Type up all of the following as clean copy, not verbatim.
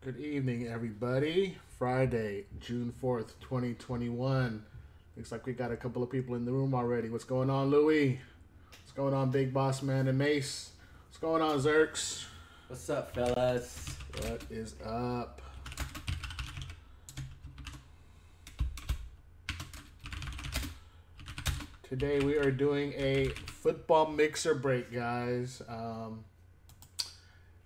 Good evening, everybody. Friday, June 4th, 2021. Looks like we got a couple of people in the room already. What's going on, Louie? What's going on, Big Boss Man and Mace? What's going on, Zerks? What's up, fellas? What is up? Today we are doing a football mixer break, guys.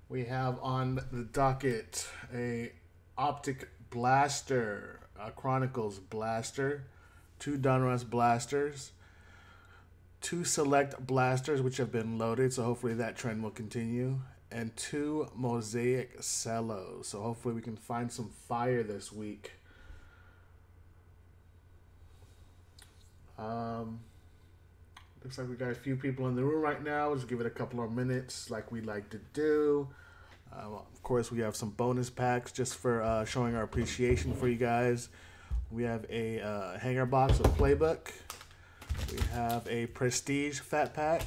We have on the docket a Optic blaster, a Chronicles blaster, two Donruss blasters, two select blasters which have been loaded, so hopefully that trend will continue, and two Mosaic cellos. So hopefully we can find some fire this week. Looks like we got a few people in the room right now. Let's give it a couple of minutes like we like to do. Of course, we have some bonus packs just for showing our appreciation for you guys. We have a hanger box of Playbook. We have a Prestige Fat Pack.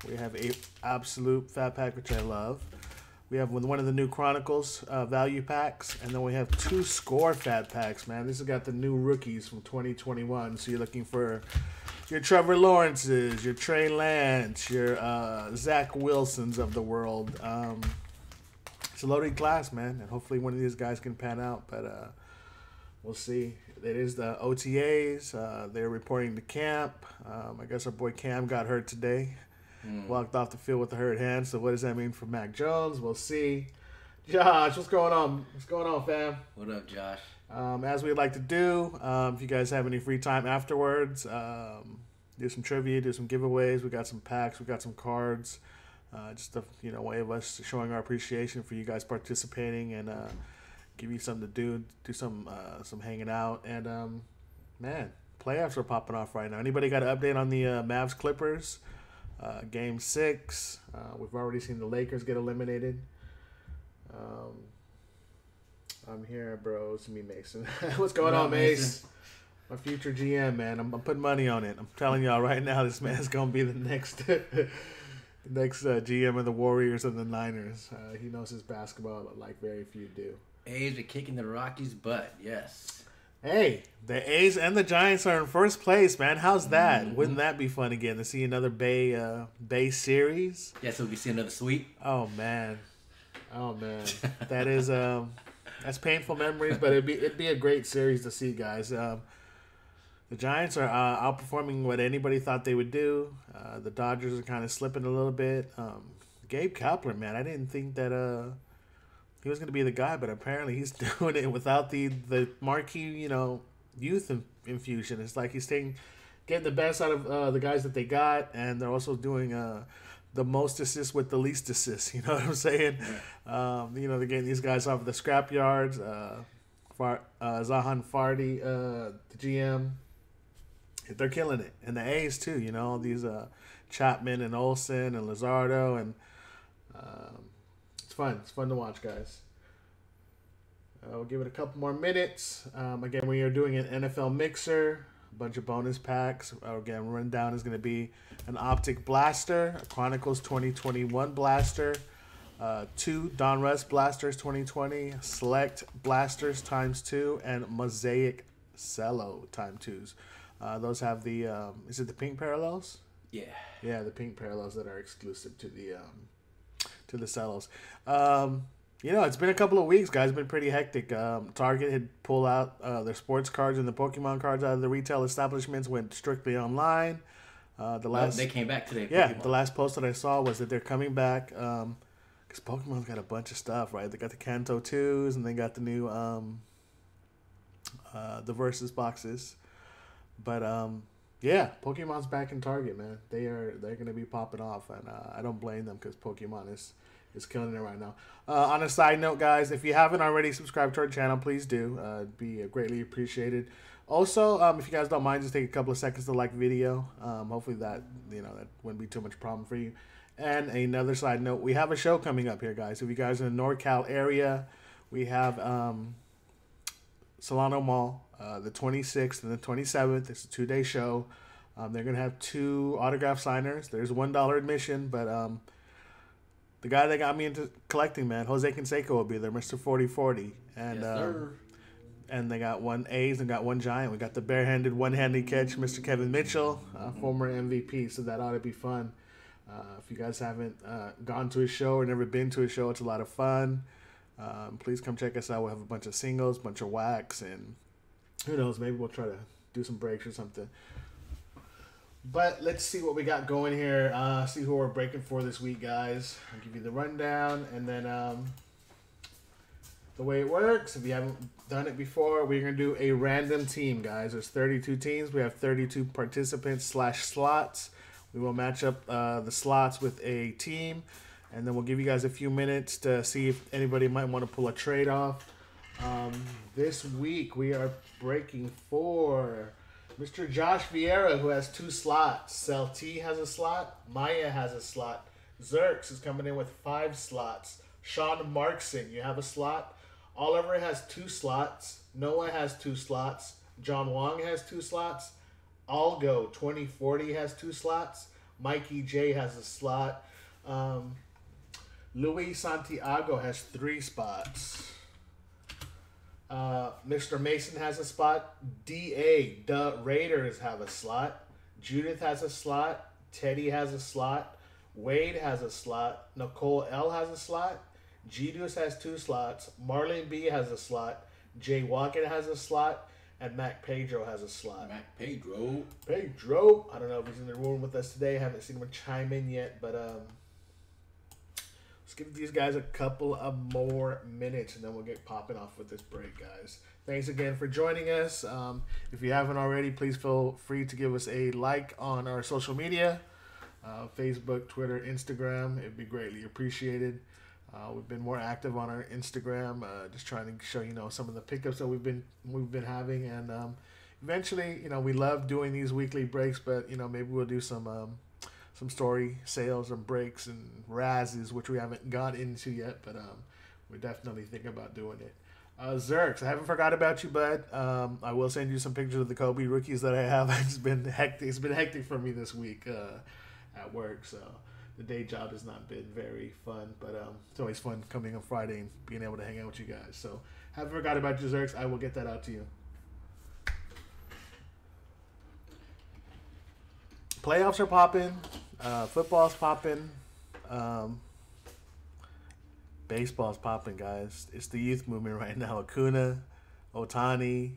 We have a Absolute Fat Pack, which I love. We have one of the new Chronicles value packs. And then we have two Score Fat Packs, man. This has got the new rookies from 2021. So you're looking for your Trevor Lawrences, your Trey Lance, your Zach Wilsons of the world. It's a loaded class, man, and hopefully one of these guys can pan out, but we'll see. It is the OTAs. They're reporting to camp. I guess our boy Cam got hurt today. Walked off the field with a hurt hand, so what does that mean for Mac Jones? We'll see. Josh, what's going on? What's going on, fam? What up, Josh? As we like to do, if you guys have any free time afterwards, do some trivia, do some giveaways. We got some packs, we got some cards. Just a way of us showing our appreciation for you guys participating and give you something to do some hanging out. And man, playoffs are popping off right now. Anybody got an update on the Mavs Clippers game 6? We've already seen the Lakers get eliminated. I'm here, bro. It's me, Mason. What's going on, Mace? My future GM, man. I'm putting money on it. I'm telling y'all right now, this man's gonna be the next. Next GM of the Warriors and the Niners. He knows his basketball like very few do. A's are kicking the Rockies' butt, yes. Hey, the A's and the Giants are in first place, man. How's that? Mm-hmm. Wouldn't that be fun again to see another Bay series? Yeah, so we see another sweep. Oh man, that is that's painful memories, but it'd be a great series to see, guys. The Giants are outperforming what anybody thought they would do. The Dodgers are kind of slipping a little bit. Gabe Kapler, man, I didn't think that he was going to be the guy, but apparently he's doing it without the marquee, youth infusion. It's like he's getting the best out of the guys that they got, and they're also doing the most assists with the least assists. You know what I'm saying? Yeah. They're getting these guys off of the scrap yards. Zahan Fardi, the GM. They're killing it. And the A's, too, these Chapman and Olsen and Luzardo. And it's fun. It's fun to watch, guys. We'll give it a couple more minutes. Again, we are doing an NFL mixer, a bunch of bonus packs. Again, rundown is going to be an Optic blaster, a Chronicles 2021 blaster, two Donruss blasters 2020, select blasters ×2, and Mosaic cello ×2s. Those have the is it the pink parallels? Yeah, the pink parallels that are exclusive to the cellos. It's been a couple of weeks, guys. It's been pretty hectic. Target had pulled out their sports cards and the Pokemon cards out of the retail establishments, went strictly online. They came back today. Yeah, Pokemon. The last post that I saw was that they're coming back because Pokemon's got a bunch of stuff, right? They got the Kanto 2s and they got the new the Versus boxes. But yeah, Pokemon's back in Target, man. They're gonna be popping off, and I don't blame them because Pokemon is killing it right now. On a side note, guys, if you haven't already subscribed to our channel, please do. It'd be greatly appreciated. Also, if you guys don't mind, just take a couple of seconds to like the video. Hopefully that wouldn't be too much problem for you. And another side note, we have a show coming up here, guys. If you guys are in the NorCal area, we have Solano Mall. The 26th and the 27th. It's a 2-day show. They're going to have 2 autograph signers. There's $1 admission, but the guy that got me into collecting, man, Jose Canseco will be there, Mr. 4040. And, yes, sir. And they got one A's and got one Giant. We got the barehanded, one-handed catch, Mr. Kevin Mitchell, former MVP, so that ought to be fun. If you guys haven't gone to a show or never been to a show, it's a lot of fun. Please come check us out. We'll have a bunch of singles, bunch of wax, and who knows, maybe we'll try to do some breaks or something. But let's see what we got going here. See who we're breaking for this week, guys. I'll give you the rundown, and then the way it works, if you haven't done it before, we're going to do a random team, guys. There's 32 teams. We have 32 participants / slots. We will match up the slots with a team, and then we'll give you guys a few minutes to see if anybody might want to pull a trade off. This week, we are breaking for Mr. Josh Vieira, who has 2 slots. Cell T has a slot. Maya has a slot. Zerks is coming in with 5 slots. Sean Markson, you have a slot. Oliver has 2 slots. Noah has 2 slots. John Wong has 2 slots. Algo 2040 has 2 slots. Mikey J has a slot. Luis Santiago has 3 spots. Mr. Mason has a spot. DA, the Raiders have a slot. Judith has a slot. Teddy has a slot. Wade has a slot. Nicole L has a slot. G-Deuce has 2 slots. Marlene B has a slot. Jay Walken has a slot. And Mac Pedro has a slot. Mac Pedro. I don't know if he's in the room with us today. I haven't seen him chime in yet, but let's give these guys a couple of more minutes, and then we'll get popping off with this break, guys. Thanks again for joining us. If you haven't already, please feel free to give us a like on our social media, Facebook, Twitter, Instagram. It'd be greatly appreciated. We've been more active on our Instagram, just trying to show some of the pickups that we've been having, and eventually, we love doing these weekly breaks, but maybe we'll do some story sales and breaks and razzes, which we haven't got into yet, but we definitely think about doing it. Zerks, I haven't forgot about you, bud. I will send you some pictures of the Kobe rookies that I have. It's been hectic for me this week at work, so the day job has not been very fun, but it's always fun coming on Friday and being able to hang out with you guys. So haven't forgot about you, Zerks. I will get that out to you. Playoffs are popping. Football's popping. Baseball's popping, guys. It's the youth movement right now. Acuna, Ohtani,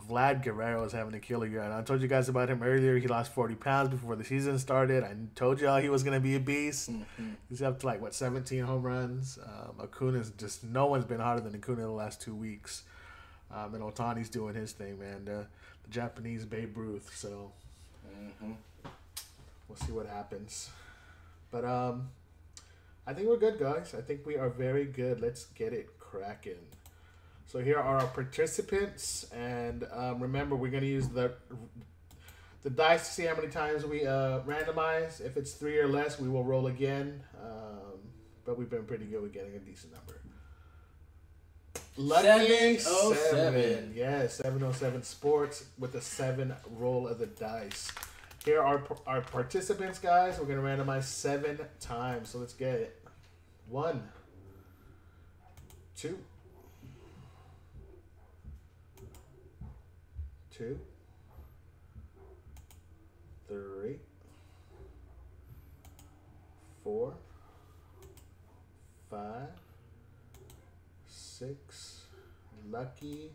Vlad Guerrero is having a killer year. And I told you guys about him earlier. He lost 40 pounds before the season started. I told y'all he was going to be a beast. Mm-hmm. He's up to 17 home runs. Acuna's just, no one's been hotter than Acuna the last 2 weeks. And Ohtani's doing his thing, man. The Japanese Babe Ruth. So we'll see what happens. But I think we're good, guys. I think we are very good. Let's get it cracking. So here are our participants, and remember, we're going to use the dice to see how many times we randomize. If it's 3 or less, we will roll again, but we've been pretty good with getting a decent number. Lucky 707. Yes, 707 Sports with a 7 roll of the dice. Here are our participants, guys. We're going to randomize 7 times, so let's get it. 1, 2, 2, 3, 4, 5, 6, lucky,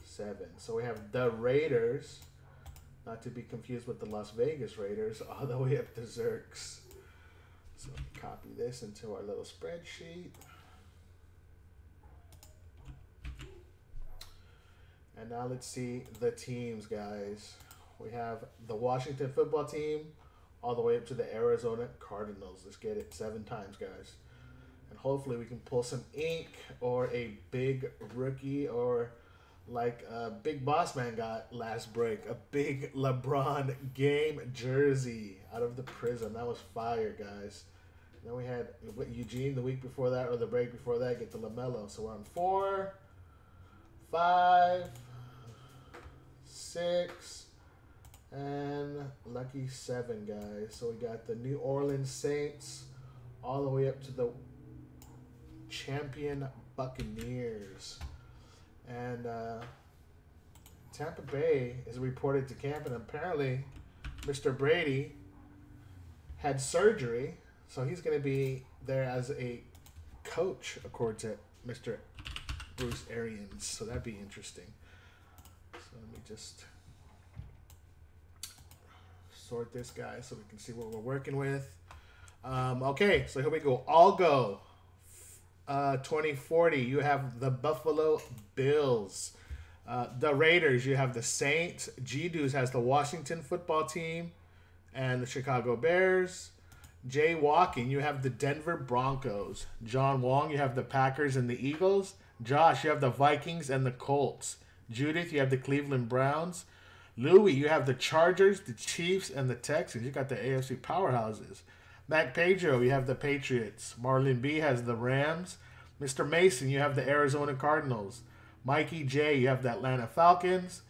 7. So we have the Raiders, not to be confused with the Las Vegas Raiders, all the way up to Zerks. So copy this into our little spreadsheet. And now let's see the teams, guys. We have the Washington football team all the way up to the Arizona Cardinals. Let's get it 7 times, guys. And hopefully we can pull some ink or a big rookie, or like Big Boss Man got last break, a big LeBron game jersey out of the prison. That was fire, guys. Then we had Eugene the week before that, or the break before that, get the LaMelo. So we're on 4, 5, 6, And lucky 7, guys. So we got the New Orleans Saints all the way up to the champion Buccaneers. And Tampa Bay is reported to camp, and apparently Mr. Brady had surgery, so he's going to be there as a coach, according to Mr. Bruce Arians. So that'd be interesting. So let me just sort this guy so we can see what we're working with. Okay, so here we go. I'll go. 2040, you have the Buffalo Bills. The Raiders, you have the Saints. G-Deuce has the Washington football team and the Chicago Bears. Jay Walking, you have the Denver Broncos. John Wong, you have the Packers and the Eagles. Josh, you have the Vikings and the Colts. Judith, you have the Cleveland Browns. Louie, you have the Chargers, the Chiefs, and the Texans. You got the AFC powerhouses. Mac Pedro, you have the Patriots. Marlon B has the Rams. Mr. Mason, you have the Arizona Cardinals. Mikey J, you have the Atlanta Falcons.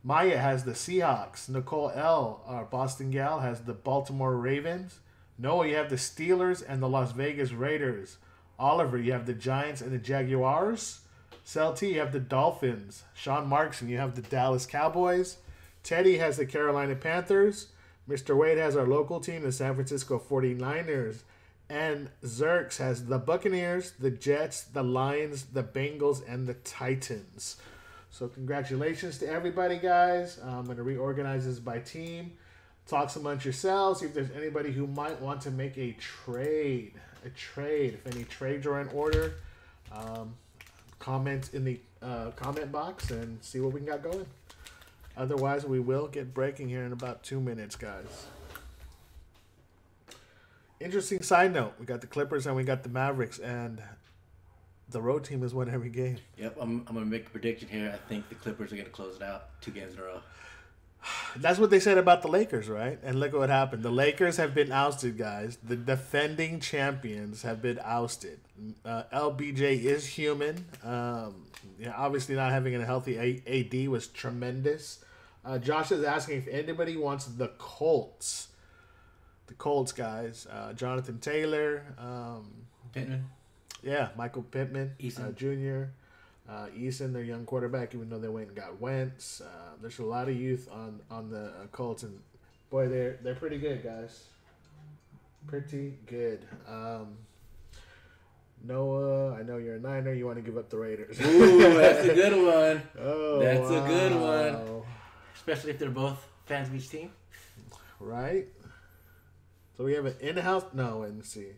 Maya has the Seahawks. Nicole L, our Boston gal, has the Baltimore Ravens. Noah, you have the Steelers and the Las Vegas Raiders. Oliver, you have the Giants and the Jaguars. Cel T, you have the Dolphins. Sean Markson, you have the Dallas Cowboys. Teddy has the Carolina Panthers. Mr. Wade has our local team, the San Francisco 49ers. And Zerks has the Buccaneers, the Jets, the Lions, the Bengals, and the Titans. So congratulations to everybody, guys. I'm going to reorganize this by team. Talk amongst yourselves. See if there's anybody who might want to make a trade. If any trades are in order, comment in the comment box and see what we got going. Otherwise, we will get breaking here in about 2 minutes, guys. Interesting side note. We got the Clippers and we got the Mavericks, and the road team has won every game. Yep, I'm going to make a prediction here. I think the Clippers are going to close it out 2 games in a row. That's what they said about the Lakers, right? And look what happened. The Lakers have been ousted, guys. The defending champions have been ousted. LBJ is human. Obviously not having a healthy AD was tremendous. Josh is asking if anybody wants the Colts. The Colts, guys. Jonathan Taylor. Pittman. Yeah, Michael Pittman Eason. Jr. Eason, their young quarterback, even though they went and got Wentz. There's a lot of youth on the Colts, and boy, they're pretty good, guys. Pretty good. Noah, I know you're a Niner. You want to give up the Raiders. Ooh, that's a good one. Oh, that's a good one. Especially if they're both fans of each team. Right? So we have an in-house... No, let's see.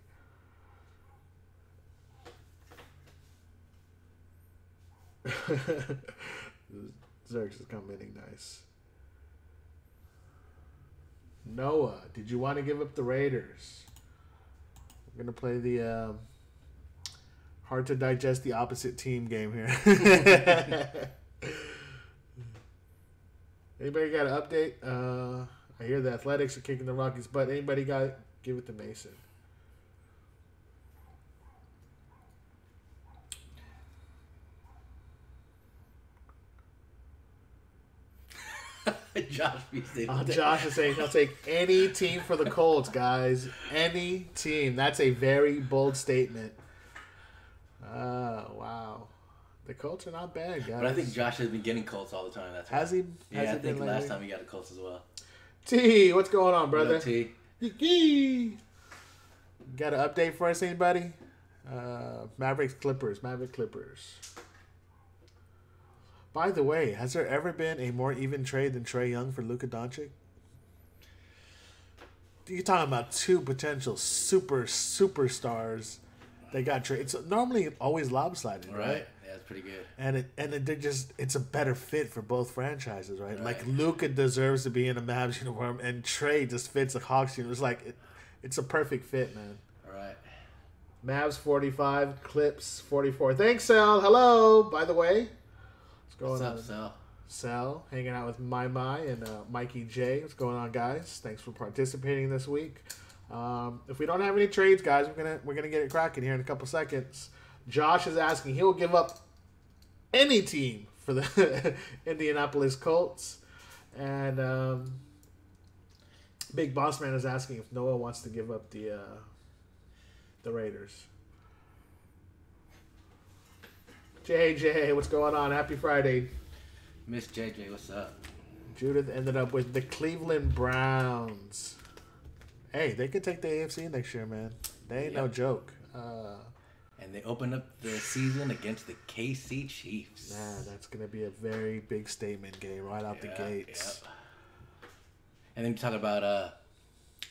Zerx is commenting nice. Noah, did you want to give up the Raiders? We're going to play the hard to digest the opposite team game here. Anybody got an update? I hear the Athletics are kicking the Rockies' butt. Anybody got it? Give it to Mason. Josh is saying he'll take any team for the Colts, guys. Any team. That's a very bold statement. Wow. The Colts are not bad, guys. But I think Josh has been getting Colts all the time. That's has he? Yeah, I think last time he got a Colts as well. T, what's going on, brother? T. Got an update for us, anybody? Mavericks Clippers. By the way, has there ever been a more even trade than Trae Young for Luka Doncic? You're talking about two potential superstars. They got traded. It's normally always lopsided, right? Yeah, it's pretty good. And it's a better fit for both franchises, right? Like Luka deserves to be in a Mavs uniform, and Trae just fits a Hawks uniform. It's like it's a perfect fit, man. All right. Mavs 45, Clips 44. Thanks, Sal. Hello. By the way, what's up, Sal? Sal, hanging out with My and Mikey J. What's going on, guys? Thanks for participating this week. If we don't have any trades, guys, we're gonna get it cracking here in a couple seconds. Josh is asking he'll give up any team for the Indianapolis Colts, and Big Boss Man is asking if Noah wants to give up the Raiders. JJ, what's going on? Happy Friday. Miss JJ, what's up? Judith ended up with the Cleveland Browns. Hey, they could take the AFC next year, man. They ain't no joke. And they opened up the season against the KC Chiefs. Man, that's going to be a very big statement game right out the gates. Yep. And then you talk about,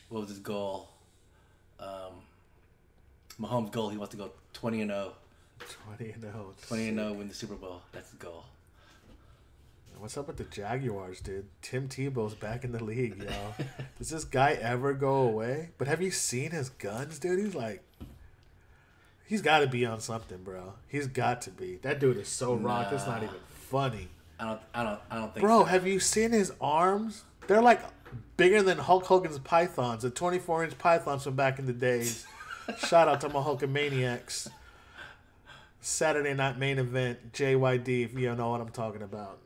what was his goal? Mahomes' goal, he wants to go 20-0. 20-0. 20-0, win the Super Bowl. That's the goal. What's up with the Jaguars, dude? Tim Tebow's back in the league, yo. Does this guy ever go away? But have you seen his guns, dude? He's got to be on something, bro. He's got to be. That dude is so rocked. It's not even funny. I don't think Bro, so. have you seen his arms? They're like bigger than Hulk Hogan's pythons, the 24-inch pythons from back in the days. Shout out to my Hulkamaniacs. Saturday night main event, JYD, if you know what I'm talking about.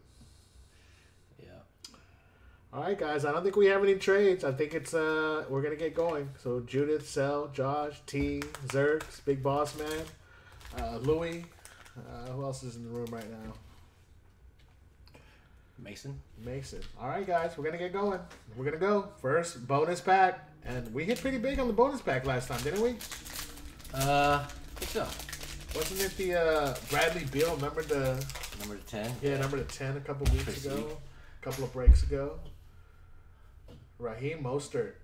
All right, guys. I don't think we have any trades. I think it's we're gonna get going. So Judith, Sel, Josh, T, Zerks, Big Boss Man, Louie. Who else is in the room right now? Mason. All right, guys. We're gonna get going. We're gonna go first bonus pack, and we hit pretty big on the bonus pack last time, didn't we? I think so. Wasn't it the Bradley Beal? Remember the number 10? Yeah, number 10 a couple weeks ago, a couple of breaks ago. Raheem Mostert.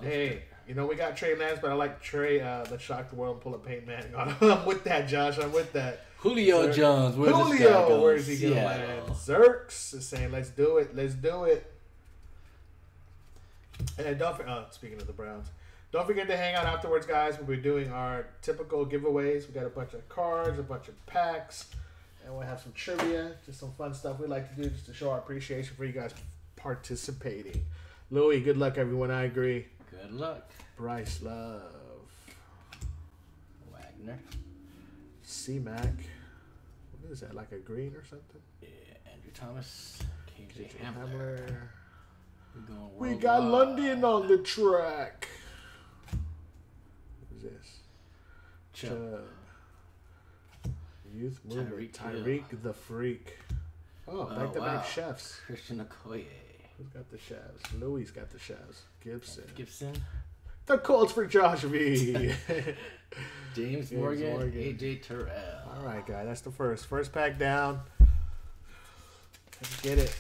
Hey, you know we got Trey Lance, but I like Trey. Let's shock the world and pull a Peyton Manning on him. I'm with that, Josh. I'm with that. Julio Jones. Where's this guy going? Where's he going to land? Zerks is saying, let's do it. Let's do it. And don't speaking of the Browns, don't forget to hang out afterwards, guys. We'll be doing our typical giveaways. We got a bunch of cards, a bunch of packs, and we'll have some trivia, just some fun stuff we like to do just to show our appreciation for you guys participating. Louie, good luck, everyone. I agree. Good luck. Bryce Love. Wagner. C-Mac. What is that, like a green or something? Yeah, Andrew Thomas. KJ Hamler. We got London on the track. Who's this? Chubb. Youth movement. Tyreek the Freak. Oh, back-to-back chefs. Christian Okoye. Who's got the chefs? Louis got the chefs. Gibson. The Colts for Josh V. James Morgan. AJ Terrell. All right, guys. That's the first pack down. Let's get it.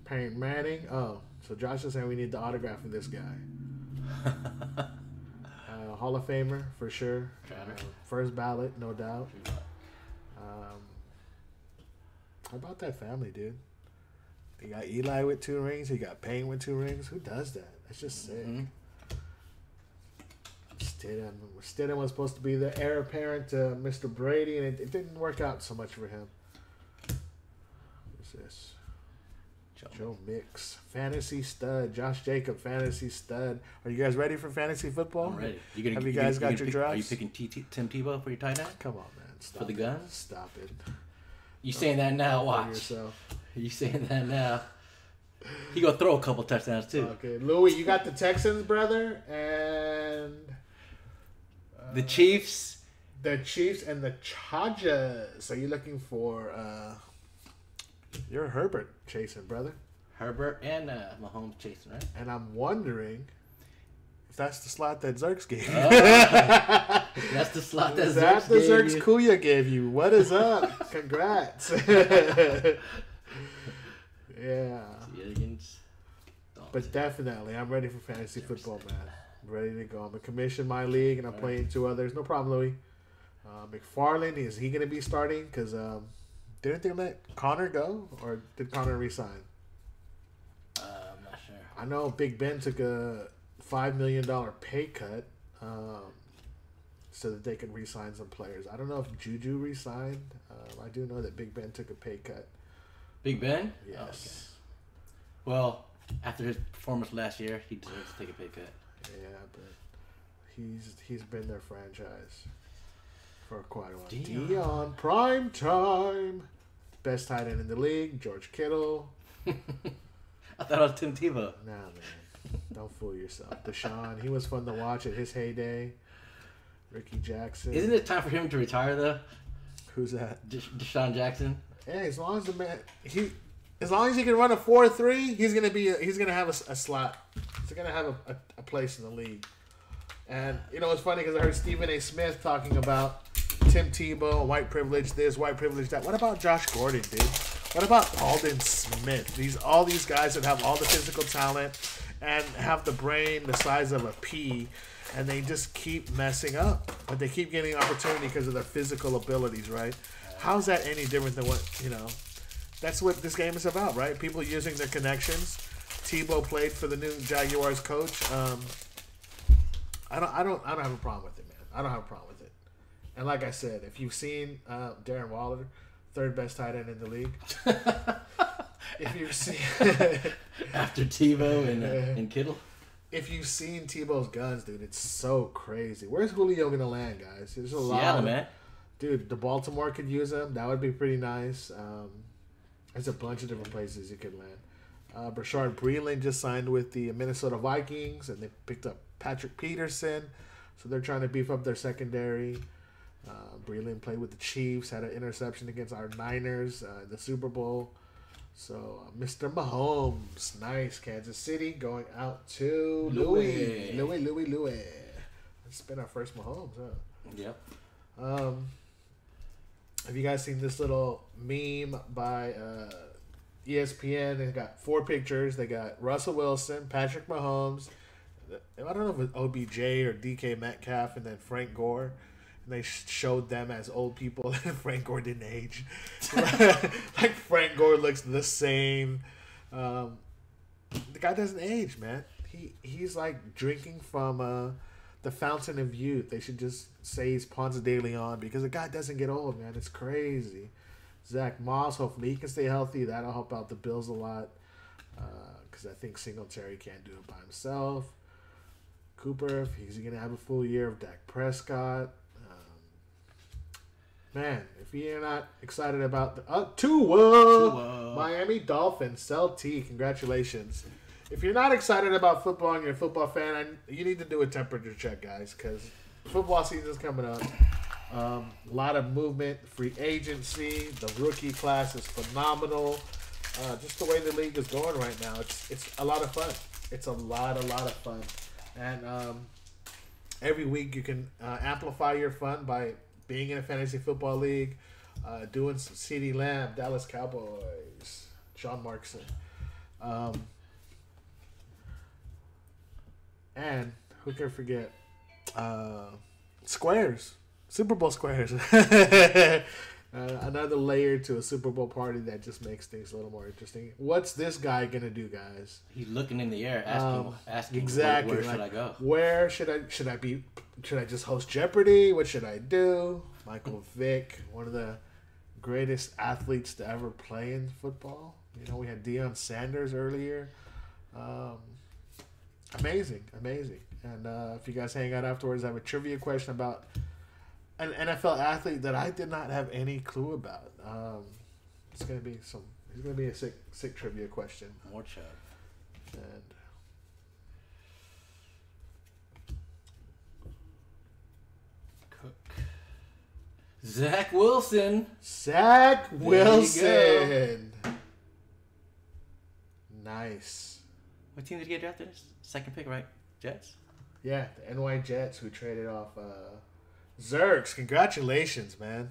Peyton Manning. Oh, so Josh is saying we need the autograph of this guy. Hall of Famer for sure. First ballot, no doubt. How about that family, dude? He got Eli with 2 rings. He got Payne with 2 rings. Who does that? That's just sick. Stidham was supposed to be the heir apparent to Mr. Brady, and it didn't work out so much for him. Who's this? Joe Mix. Fantasy stud. Josh Jacob, fantasy stud. Are you guys ready for fantasy football? I'm ready. Have you guys got your drafts? Are you picking Tim Tebow for your tight end? Come on, man. Stop for the guns? Stop it. You saying that now? Watch. You saying that now? He gonna throw a couple touchdowns too. Okay, Louis, you got the Texans, brother, and the Chiefs. The Chiefs and the Chargers. Are you looking for? You're a Herbert chasing, brother. Herbert and Mahomes chasing, right? And I'm wondering if that's the slot that Zerks gave you. That's the slot that Zerks gave you. Zerks Kuya gave you. What is up? Congrats. Yeah. But definitely, I'm ready for fantasy football, man. I'm ready to go. I'm a commission my league, and I'm playing 2 others. No problem, Louis. McFarland, is he going to be starting? Because didn't they let Connor go, or did Connor resign? I'm not sure. I know Big Ben took a $5 million pay cut so that they could re-sign some players. I don't know if Juju re-signed. I do know that Big Ben took a pay cut. Big Ben? Yes. Oh, okay. Well, after his performance last year, he deserves to take a pay cut. Yeah, but he's been their franchise For quite a while. Dion, prime time. Best tight end in the league, George Kittle. I thought it was Tim Tebow. Nah, man. Don't fool yourself. Deshaun, he was fun to watch at his heyday. Ricky Jackson. Isn't it time for him to retire, though? Who's that? Deshaun Jackson. Yeah, as long as the man as long as he can run a 4.3, he's gonna have a slot. He's gonna have a place in the league. And you know it's funny because I heard Stephen A. Smith talking about Tim Tebow, white privilege this, white privilege that. What about Josh Gordon, dude? What about Aldon Smith? All these guys that have all the physical talent and have the brain the size of a pea, and they just keep messing up, but they keep getting opportunity because of their physical abilities, right? How's that any different than what That's what this game is about, right? People using their connections. Tebow played for the new Jaguars coach. I don't have a problem with it, man. I don't have a problem with it. And like I said, if you've seen Darren Waller, third best tight end in the league. If you've seen after Tebow and Kittle. If you've seen Tebow's guns, dude, it's so crazy. Where's Julio gonna land, guys? There's a lot. Seattle, man. Dude, the Baltimore could use him. That would be pretty nice. There's a bunch of different places you could land. Brashard Breeland just signed with the Minnesota Vikings, and they picked up Patrick Peterson. So they're trying to beef up their secondary. Breeland played with the Chiefs, had an interception against our Niners in the Super Bowl. So Mr. Mahomes, nice. Kansas City going out to Louis. It's been our first Mahomes, huh? Yep. Have you guys seen this little meme by ESPN? They got 4 pictures. They got Russell Wilson, Patrick Mahomes. I don't know if it was OBJ or DK Metcalf, and then Frank Gore. And they showed them as old people, and Frank Gore didn't age. Like Frank Gore looks the same. The guy doesn't age, man. He's like drinking from the fountain of youth. They should just say he's Ponce de Leon because the guy doesn't get old, man. It's crazy. Zach Moss, hopefully he can stay healthy. That'll help out the Bills a lot because I think Singletary can't do it by himself. Cooper, if he's going to have a full year of Dak Prescott. Man, if you're not excited about the Tua, Miami Dolphins, sell T, congratulations. If you're not excited about football and you're a football fan, you need to do a temperature check, guys, because football season's coming up. A lot of movement, free agency, the rookie class is phenomenal. Just the way the league is going right now, it's a lot of fun. It's a lot of fun. And every week you can amplify your fun by being in a fantasy football league, doing some CeeDee Lamb, Dallas Cowboys, Sean Markson. And who can forget Squares, Super Bowl Squares. Another layer to a Super Bowl party that just makes things a little more interesting. What's this guy gonna do, guys? He's looking in the air, asking exactly where should I go? Where should I be? Should I just host Jeopardy? What should I do? Michael Vick, one of the greatest athletes to ever play in football. You know, we had Deion Sanders earlier. Amazing. And if you guys hang out afterwards, I have a trivia question about an NFL athlete that I did not have any clue about. It's gonna be a sick trivia question. More chat. And Cook. Zach Wilson. Nice. What team did he get drafted? Second pick, right? Jets? Yeah, the NY Jets who traded off Zerks. Congratulations, man.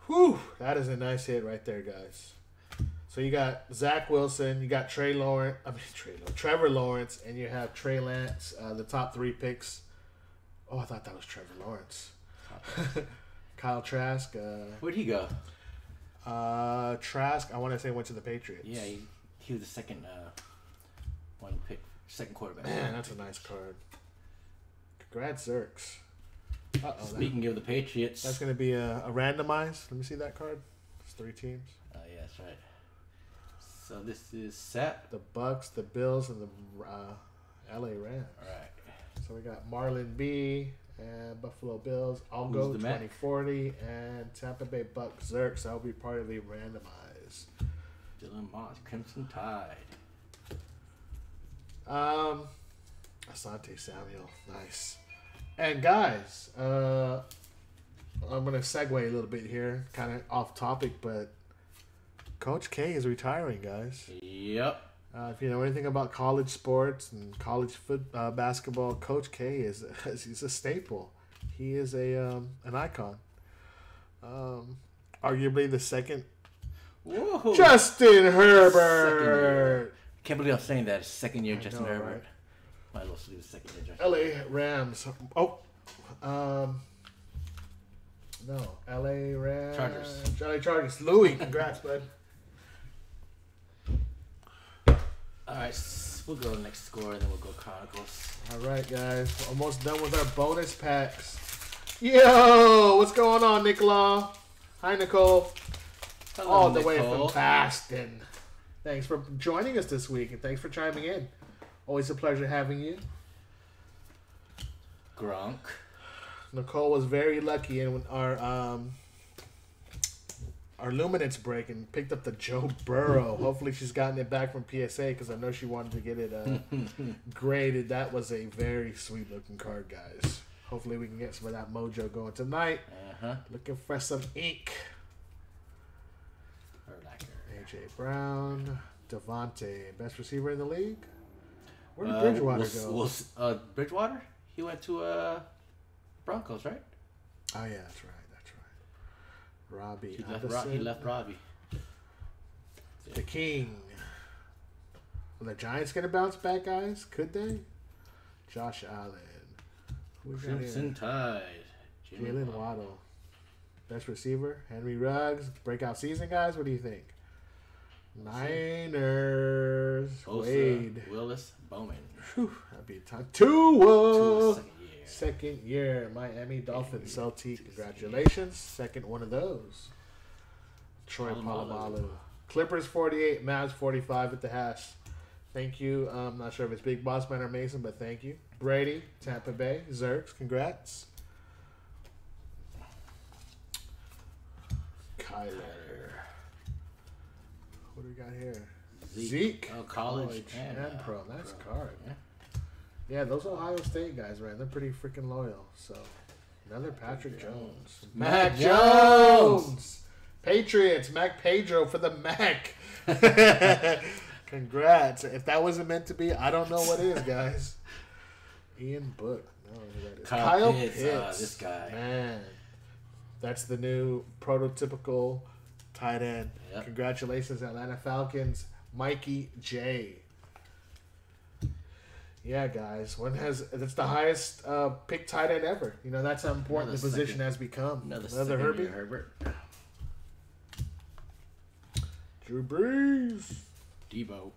Whew. That is a nice hit right there, guys. So you got Zach Wilson, you got Trevor Lawrence, and you have Trey Lance, the top 3 picks. Oh, I thought that was Trevor Lawrence. Kyle Trask. Where'd he go? Trask, I want to say went to the Patriots. Yeah, he was the second second quarterback. Man, that's a nice card. Congrats, Zerks. Speaking of the Patriots. That's going to be a randomized. Let me see that card. It's 3 teams. Oh, yeah, that's right. So this is set. The Bucks, the Bills, and the LA Rams. All right. So we got Marlon B and Buffalo Bills. I'll go 2040 and Tampa Bay Bucks Zerks. That'll be part of the randomized. Dylan Moss, Crimson Tide. Asante Samuel, nice. And guys, I'm gonna segue a little bit here, kind of off topic, but Coach K is retiring, guys. Yep. If you know anything about college sports and college basketball, Coach K he's a staple. He is an icon. Arguably the second. Whoa. Justin Herbert. Can't believe I'm saying that. Second year Justin Herbert. Right? Might as well do the second year Justin. LA Rams. Oh. No. LA Rams. Chargers. LA Chargers. Louis, congrats, bud. All right, we'll go next score, and then we'll go Chronicles. All right, guys. Almost done with our bonus packs. Yo, what's going on, Nicola? Hi, Nicole. Hello, All the Nicole. way from Boston. Thanks for joining us this week, and thanks for chiming in. Always a pleasure having you. Gronk. Nicole was very lucky in our Luminance break and picked up the Joe Burrow. Hopefully she's gotten it back from PSA because I know she wanted to get it graded. That was a very sweet looking card, guys. Hopefully we can get some of that mojo going tonight. Looking for some ink. A.J. Brown. Devontae. Best receiver in the league? Where did Bridgewater go? Bridgewater? He went to Broncos, right? Oh, yeah, that's right. Robbie. He left Robbie. The King. Are the Giants going to bounce back, guys? Could they? Josh Allen. Crimson Tide. Jalen Waddle. Best receiver. Henry Ruggs. Breakout season, guys. What do you think? Niners. Bosa, Wade. Willis. Bowman. Whew, that'd be a time. Tua. Second year. Miami Dolphins. Celtic. Congratulations. Second one of those. Troy Polamalu. Clippers 48. Mavs 45 at the hash. Thank you. I'm not sure if it's Big Boss Man or Mason, but thank you. Brady. Tampa Bay. Zerks. Congrats. Kyler. What do we got here? Zeke. Oh, college and pro. Nice card. Yeah, those Ohio State guys, man, they're pretty freaking loyal. So, another Patrick Jones. Mac Jones! Patriots. Mac Pedro for the Mac. Congrats. If that wasn't meant to be, I don't know what is, guys. Ian Book. No, that is. Kyle Pitts. This guy. Man. That's the new prototypical tight end. Yep. Congratulations, Atlanta Falcons. Mikey J. Yeah, guys. That's the highest pick tight end ever. You know, that's how important the position has become. Another Herbert. Drew Brees. Debo.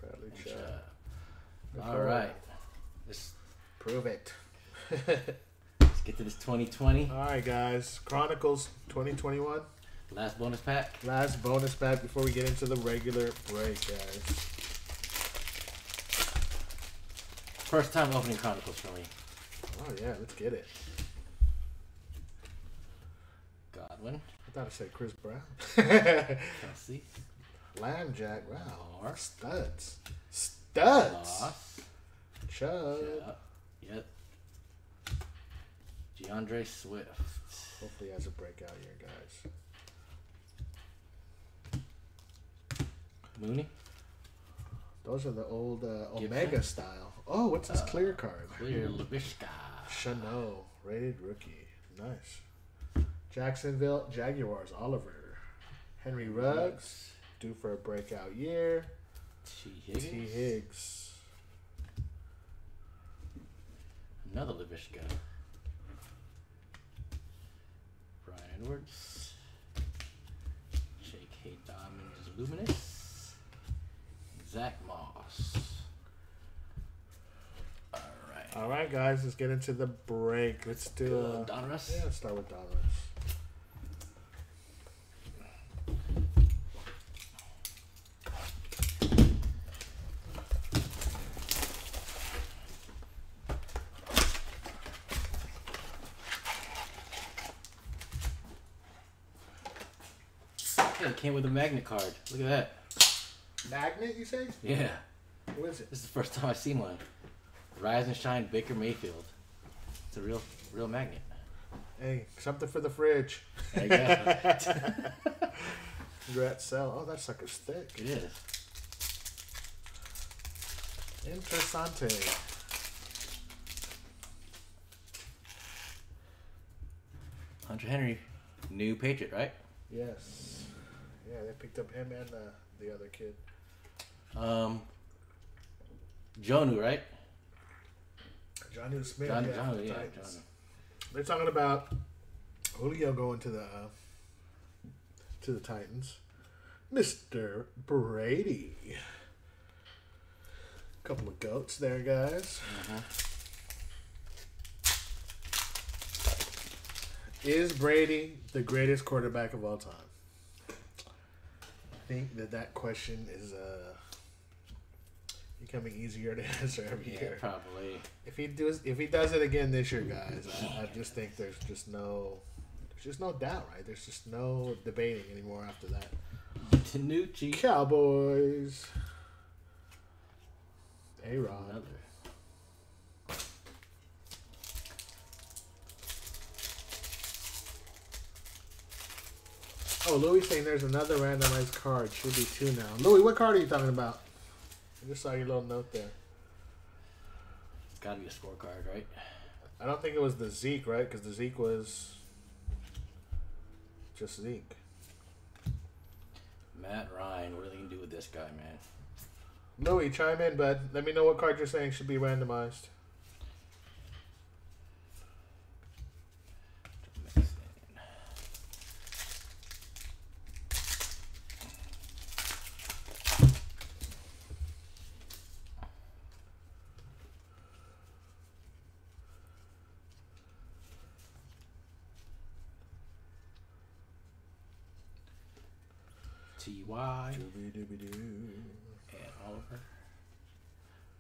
Bradley Chubb. All right. Let's prove it. Let's get to this 2020. All right, guys. Chronicles 2021. Last bonus pack. Last bonus pack before we get into the regular break, guys. First time opening Chronicles for me. Oh, yeah. Let's get it. Godwin. I thought I said Chris Brown. Kelsey. Lamb Jack. Wow. Lamar. Studs. Moss. Chubb. Yep. DeAndre Swift. Hopefully he has a breakout year, guys. Mooney. Those are the old Omega style. Oh, what's this clear card? Clear Laviska. Chano. Rated rookie. Nice. Jacksonville Jaguars. Oliver. Henry Ruggs. Due for a breakout year. T. Higgs. Another Laviska. Brian Edwards. J.K. Diamonds Luminous. Zach Moss. All right, guys. Let's get into the break. Let's do Donruss? Yeah, let's start with Donruss. It came with a magnet card. Look at that. Magnet, you say? Yeah. What is it? This is the first time I've seen one. Rise and Shine Baker Mayfield. It's a real magnet. Hey, something for the fridge. There you go. Congrats, Sal. Oh, that sucker's thick. It is. Interessante. Hunter Henry, new Patriot, right? Yes. Yeah, they picked up him and the other kid. Jonu, right? Jonnu Smith. Jonu, yeah. They're talking about Julio going to the Titans. Mr. Brady. Couple of goats there, guys. Is Brady the greatest quarterback of all time? I think that question is becoming easier to answer every year. Probably. If he does it again this year, guys, I just think there's just no doubt, right? There's just no debating anymore after that. Tanucci. Cowboys. A-Rod. Oh, Louis saying there's another randomized card. Should be 2 now. Louis, what card are you talking about? I just saw your little note there. It's got to be a scorecard, right? I don't think it was the Zeke, right? Because the Zeke was just Zeke. Matt Ryan. What are they going to do with this guy, man? Louis, chime in, bud. Let me know what card you're saying should be randomized. T.Y. and Oliver.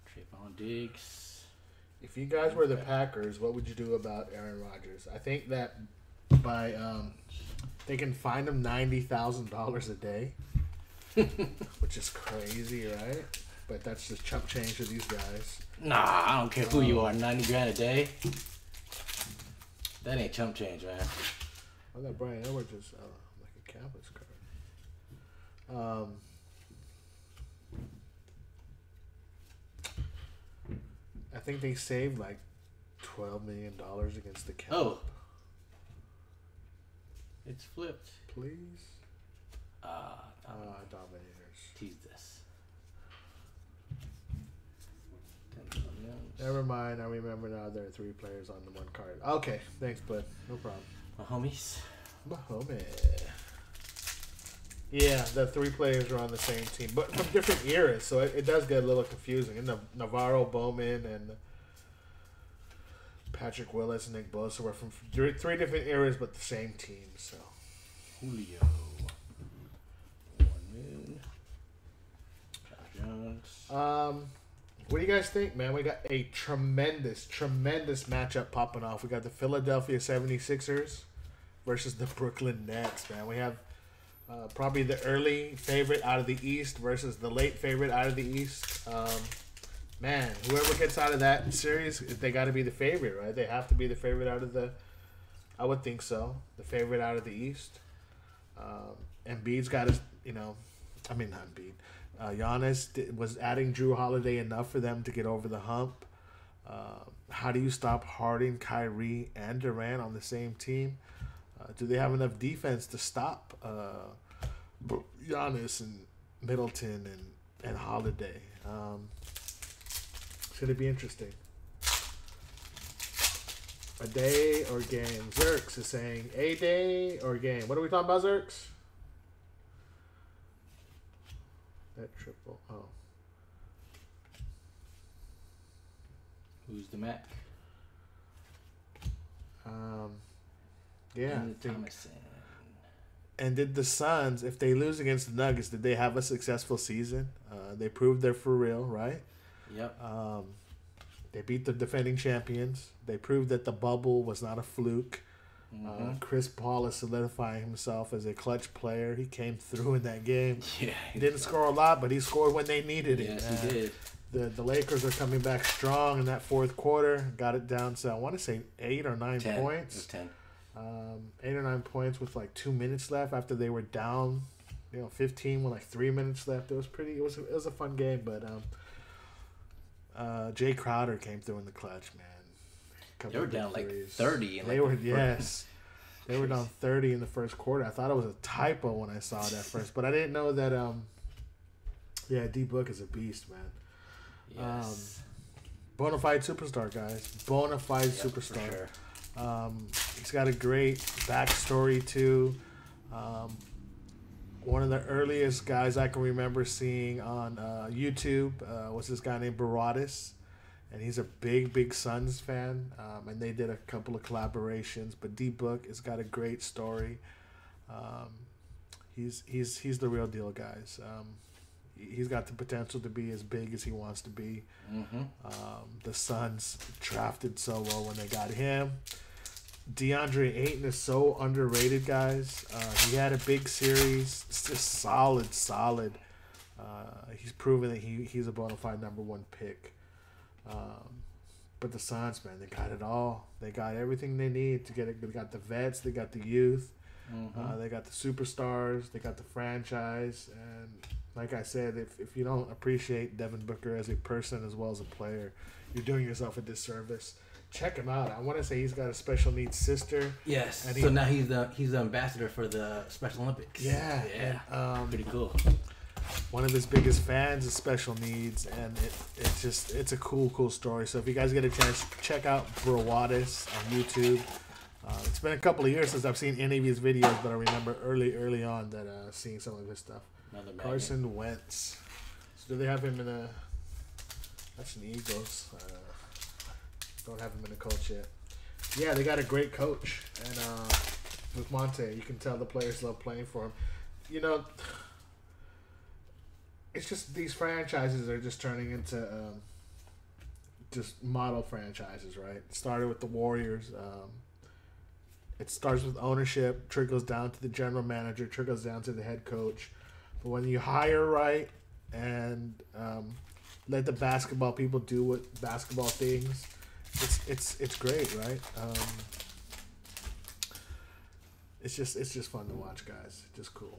Trayvon Diggs. If you guys were the Packers, what would you do about Aaron Rodgers? I think that by they can fine him $90,000 a day, which is crazy, right? But that's just chump change for these guys. Nah, I don't care who you are. $90,000 a day. That ain't chump change, man. Oh, that Brian Edwards is like a Cowboys card. I think they saved like $12 million against the cap. Oh. It's flipped. Please? Dominators. Tease this. Never mind. I remember now there are 3 players on the 1 card. Okay. Thanks, bud. No problem. My homies. My homie. Yeah, the 3 players are on the same team, but from different eras, so it does get a little confusing. And Navarro Bowman and Patrick Willis and Nick Bosa were from 3 different eras, but the same team. So Julio, Warren Moon, Josh Jones. What do you guys think, man? We got a tremendous matchup popping off. We got the Philadelphia 76ers versus the Brooklyn Nets, man. We have probably the early favorite out of the East versus the late favorite out of the East. Man, whoever gets out of that series, they got to be the favorite, right? They have to be the favorite out of the. I would think so. The favorite out of the East. Embiid's got his, not Embiid. Giannis was adding Drew Holiday enough for them to get over the hump. How do you stop Harden, Kyrie, and Durant on the same team? Do they have enough defense to stop Giannis and Middleton and Holiday? Should it be interesting? A day or game? Zerks is saying a day or game. What are we talking about, Zerks? That triple. Oh. Who's the Mac? Yeah. Thomason. And did the Suns, if they lose against the Nuggets, did they have a successful season? They proved they're for real, right? Yep. They beat the defending champions. They proved that the bubble was not a fluke. Chris Paul is solidifying himself as a clutch player. He came through in that game. Yeah, he didn't score a lot, but he scored when they needed it. Yes, he did. The Lakers are coming back strong in that fourth quarter. Got it down to, I want to say, 8 or 9 points. It was 10. 8 or 9 points with like 2 minutes left after they were down, 15 with like 3 minutes left. It was a fun game, but Jay Crowder came through in the clutch, man. They were down like 30. They were down 30 in the first quarter. I thought it was a typo when I saw it at first, but I didn't know that. D Book is a beast, man. Yes. Bonafide superstar, guys. Bonafide superstar. For sure. He's got a great backstory too. One of the earliest guys I can remember seeing on YouTube was this guy named Baradis. And he's a big Suns fan, and they did a couple of collaborations. But D Book has got a great story. He's the real deal, guys. He's got the potential to be as big as he wants to be. The Suns drafted so well when they got him. DeAndre Ayton is so underrated, guys. He had a big series, it's just solid. He's proven that he's a bona fide number 1 pick. But the Suns, man, they got it all. They got everything they need to get it. They got the vets, they got the youth, they got the superstars, they got the franchise. And like I said, if you don't appreciate Devin Booker as a person as well as a player, you're doing yourself a disservice. Check him out. I want to say he's got a special needs sister. Yes. And so now he's the ambassador for the Special Olympics. Yeah. And, pretty cool. One of his biggest fans is special needs, and it's a cool story. So if you guys get a chance, check out Brawadis on YouTube. It's been a couple of years since I've seen any of his videos, but I remember early on that seeing some of his stuff. Carson Wentz. So do they have him in a? That's an Eagles. Don't have him in a coach yet. Yeah, they got a great coach, and with Monte, you can tell the players love playing for him. It's just these franchises are just turning into just model franchises, right? It started with the Warriors. It starts with ownership, trickles down to the general manager, trickles down to the head coach. But when you hire right and let the basketball people do what basketball things, it's great, right? It's just fun to watch, guys. Just cool.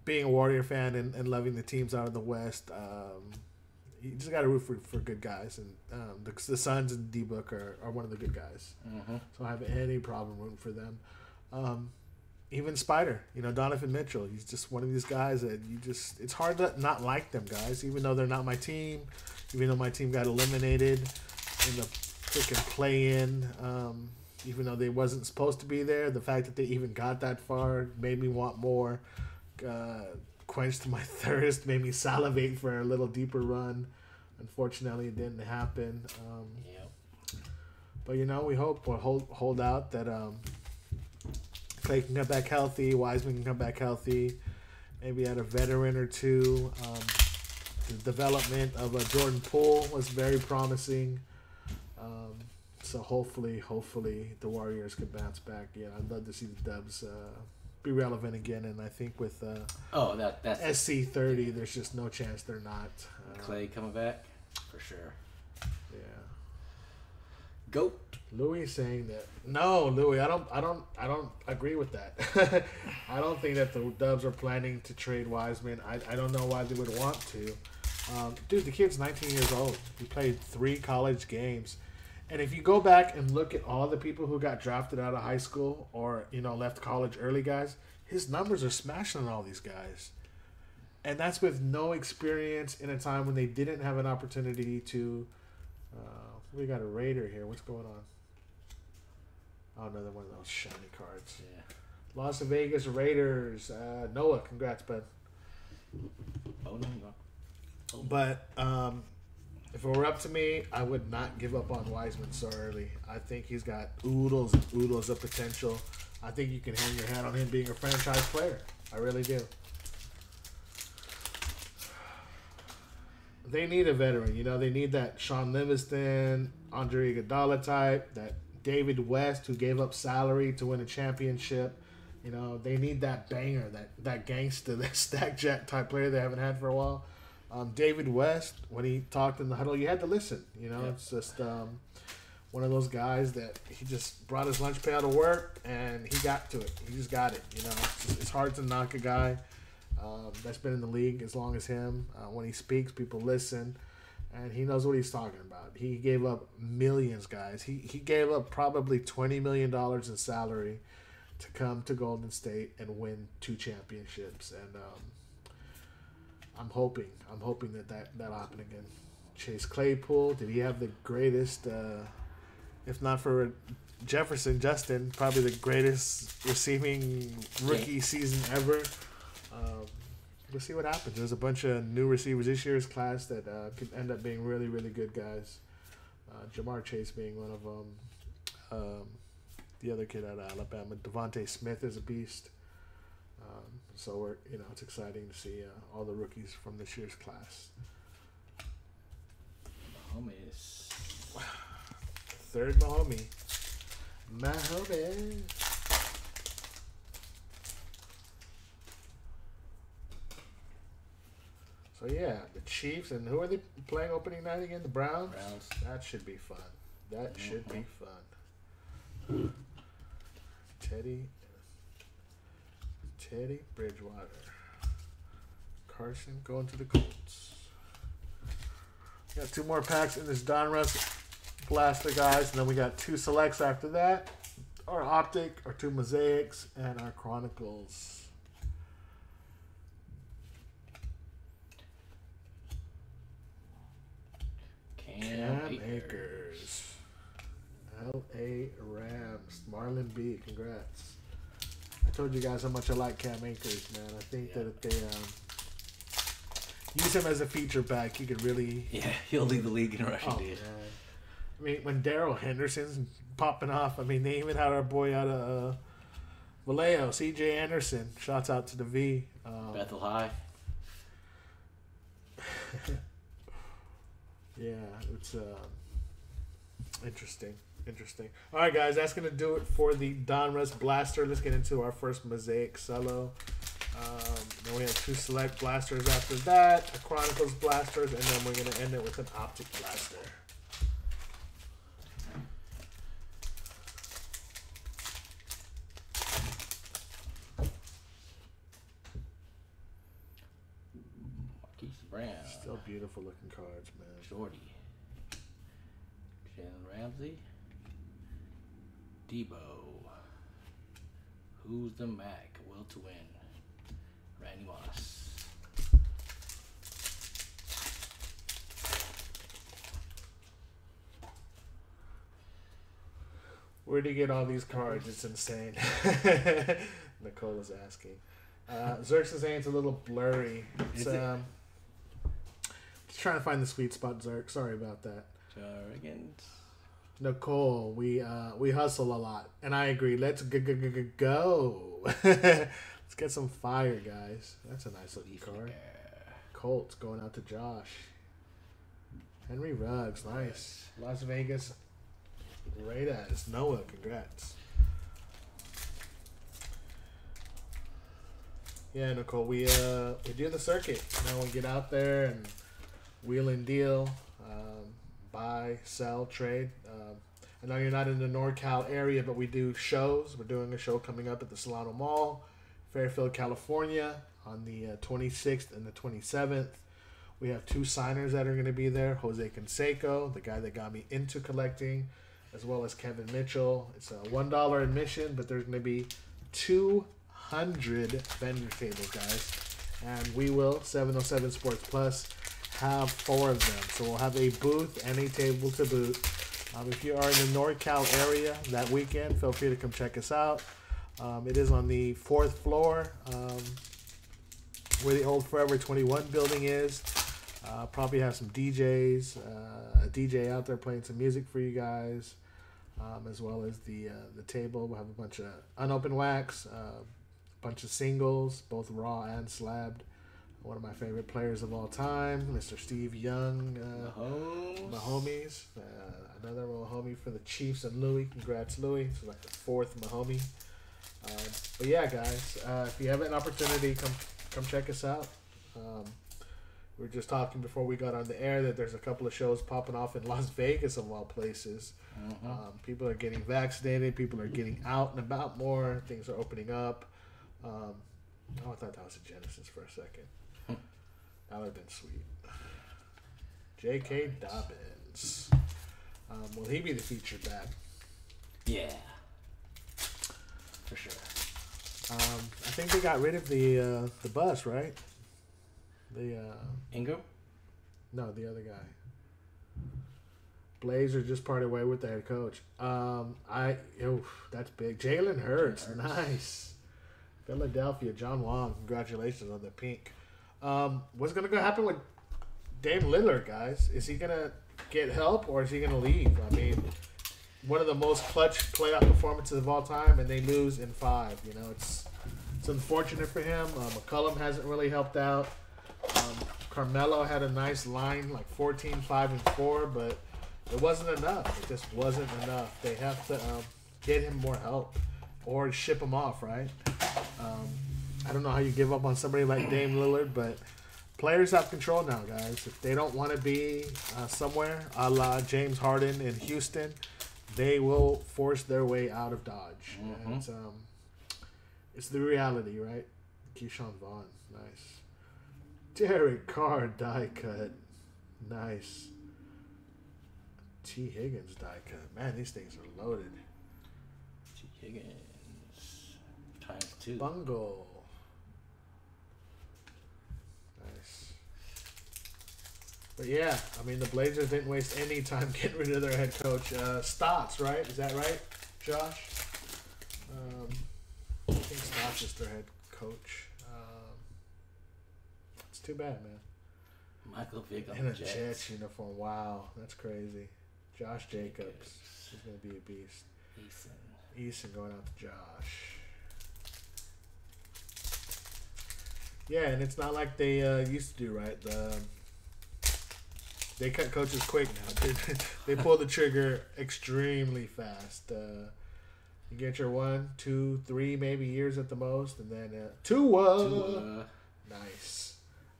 Being a Warrior fan and loving the teams out of the West, you just got to root for good guys. And the Suns and D-Book are one of the good guys. So I don't have any problem rooting for them. Even Spider, Donovan Mitchell, he's just one of these guys that it's hard to not like them guys, even though they're not my team, even though my team got eliminated in the freaking play-in, even though they wasn't supposed to be there. The fact that they even got that far made me want more. Quenched my thirst, made me salivate for a little deeper run. Unfortunately, it didn't happen. But we hope we'll hold out that Clay can come back healthy, Wiseman can come back healthy, maybe add a veteran or two. The development of Jordan Poole was very promising. So hopefully the Warriors could bounce back. Yeah, I'd love to see the Dubs be relevant again, and I think with that's SC30, there's just no chance they're not. Clay coming back for sure. Yeah. Goat. Louis saying that Louis, I don't agree with that. I don't think that the Dubs are planning to trade Wiseman. I don't know why they would want to. Dude, the kid's 19 years old. He played 3 college games. And if you go back and look at all the people who got drafted out of high school or, left college early, guys, his numbers are smashing on all these guys. And that's with no experience in a time when they didn't have an opportunity to... we got a Raider here. What's going on? Oh, another one of those shiny cards. Yeah. Las Vegas Raiders. Noah, congrats, bud. Oh, no. But... if it were up to me, I would not give up on Wiseman so early. I think he's got oodles of potential. I think you can hang your hat on him being a franchise player. I really do. They need a veteran. They need that Sean Livingston, Andre Iguodala type, that David West, who gave up salary to win a championship. You know, they need that banger, that gangster, that stack jack type player they haven't had for a while. David West, when he talked in the huddle, you had to listen. You know, It's just one of those guys that he just brought his lunch pail to work and he got to it. He just got it. You know, it's hard to knock a guy that's been in the league as long as him. When he speaks, people listen, and he knows what he's talking about. He gave up millions, guys. He gave up probably $20 million in salary to come to Golden State and win 2 championships. And I'm hoping that'll happen again. Chase Claypool, did he have the greatest, if not for Justin, probably the greatest receiving rookie season ever. We'll see what happens. There's a bunch of new receivers this year's class that could end up being really, really good guys. Jamar Chase being one of them. The other kid out of Alabama, Devontae Smith, is a beast. So it's exciting to see all the rookies from this year's class. Homies. Third Mahomie. Mahomie. So yeah, the Chiefs, and who are they playing opening night again? The Browns? That should be fun. That should be fun. Teddy Bridgewater. Carson going to the Colts. Got 2 more packs in this Donruss blaster, guys, and then we got 2 selects after that. Our Optic, our 2 Mosaics, and our Chronicles. Cam Akers. L.A. Rams. Marlon B. Congrats. I told you guys how much I like Cam Akers, man. I think that if they use him as a feature back, he could really... Yeah, he'll lead the league in rushing. Man. I mean, when Darrell Henderson's popping off, I mean, they even had our boy out of Vallejo, C.J. Anderson. Shouts out to the V. Bethel High. Yeah, it's interesting. All right, guys, that's going to do it for the Donruss Blaster. Let's get into our first Mosaic Cello. Then we have 2 Select Blasters after that, a Chronicles Blasters, and then we're going to end it with an Optic Blaster. Marquise Brown. Still beautiful looking cards, man. Jordy. Jalen Ramsey. Debo. Who's the Mac? Will to win. Randy Moss. Where'd you get all these cards? It's insane. Nicole is asking. Zerk's saying it's a little blurry. It's, just trying to find the sweet spot, Zerk. Sorry about that. Jargans. Nicole, we hustle a lot, and I agree. Let's go. Let's get some fire, guys. That's a nice looking card. Colts going out to Josh. Henry Ruggs, nice. Las Vegas Raiders. Noah, congrats. Yeah, Nicole, we do the circuit. Now we get out there and wheel and deal, buy, sell, trade. I know you're not in the NorCal area, but we do shows. We're doing a show coming up at the Solano Mall, Fairfield, California, on the 26th and the 27th. We have 2 signers that are going to be there. Jose Canseco, the guy that got me into collecting, as well as Kevin Mitchell. It's a $1 admission, but there's going to be 200 vendor tables, guys. And we will, 707 Sports Plus, have 4 of them. So we'll have a booth and a table to boot. If you are in the NorCal area that weekend, feel free to come check us out. It is on the 4th floor, where the old Forever 21 building is. Probably have some DJs, a DJ out there playing some music for you guys, as well as the table. We'll have a bunch of unopened wax, a bunch of singles, both raw and slabbed. One of my favorite players of all time, Mr. Steve Young, Mahomes. Another Mahomie Mahomie for the Chiefs and Louis. Congrats, Louis. It's like the 4th Mahomie. But yeah, guys, if you have an opportunity, come check us out. We were just talking before we got on the air that there's a couple of shows popping off in Las Vegas, of all places. People are getting vaccinated. People are getting out and about more. Things are opening up. I thought that was a Genesis for a second. That would have been sweet. J.K. Dobbins. Will he be the featured back? Yeah. For sure. I think they got rid of the bus, right? The Ingram? No, the other guy. Blazer just parted way with the head coach. That's big. Jalen Hurts, nice. Philadelphia, John Wong, congratulations on the pink. What's gonna happen with Dame Lillard, guys? Is he gonna get help or is he gonna leave? I mean, one of the most clutch playoff performances of all time, and they lose in 5. You know, it's unfortunate for him. McCollum hasn't really helped out. Carmelo had a nice line, like 14, 5, and 4, but it wasn't enough. It just wasn't enough. They have to get him more help or ship him off, right? I don't know how you give up on somebody like Dame Lillard, but players have control now, guys. If they don't want to be somewhere, a la James Harden in Houston, they will force their way out of Dodge. And it's the reality, right? Keyshawn Vaughn, nice. Derek Carr die cut, nice. T. Higgins die cut. Man, these things are loaded. T. Higgins ×2. Bungle. Nice. But yeah, I mean, the Blazers didn't waste any time getting rid of their head coach. Stotts, right? Is that right, Josh? I think Stotts is their head coach. It's too bad, man. Michael Vick on in the a Jets. Jets uniform. Wow, that's crazy. Josh Jacobs is going to be a beast. Eason going out to Josh. Yeah, and it's not like they used to do, right? They cut coaches quick now. They pull the trigger extremely fast. You get your 1, 2, 3 maybe years at the most, and then Tua. Nice.